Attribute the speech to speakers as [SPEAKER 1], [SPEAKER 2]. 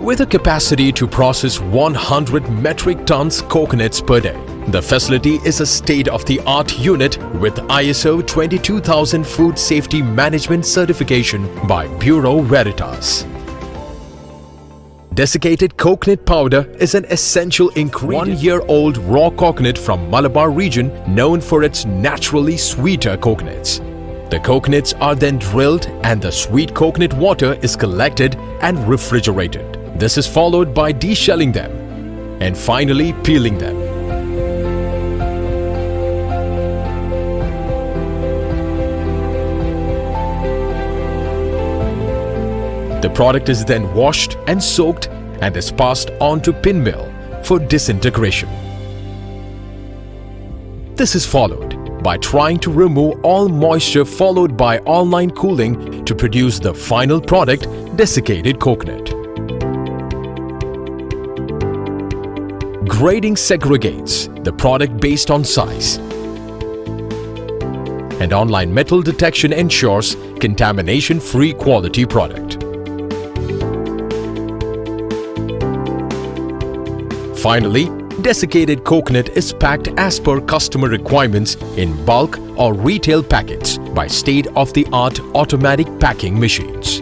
[SPEAKER 1] With a capacity to process 100 metric tons coconuts per day, the facility is a state-of-the-art unit with ISO 22000 Food Safety Management certification by Bureau Veritas. Desiccated coconut powder is an essential ingredient. 1-year-old raw coconut from Malabar region known for its naturally sweeter coconuts. The coconuts are then drilled and the sweet coconut water is collected and refrigerated. This is followed by deshelling them and finally peeling them. The product is then washed and soaked and is passed on to pin mill for disintegration. This is followed by trying to remove all moisture, followed by online cooling to produce the final product, desiccated coconut. Grading segregates the product based on size, and online metal detection ensures contamination-free quality product. Finally, desiccated coconut is packed as per customer requirements in bulk or retail packets by state-of-the-art automatic packing machines.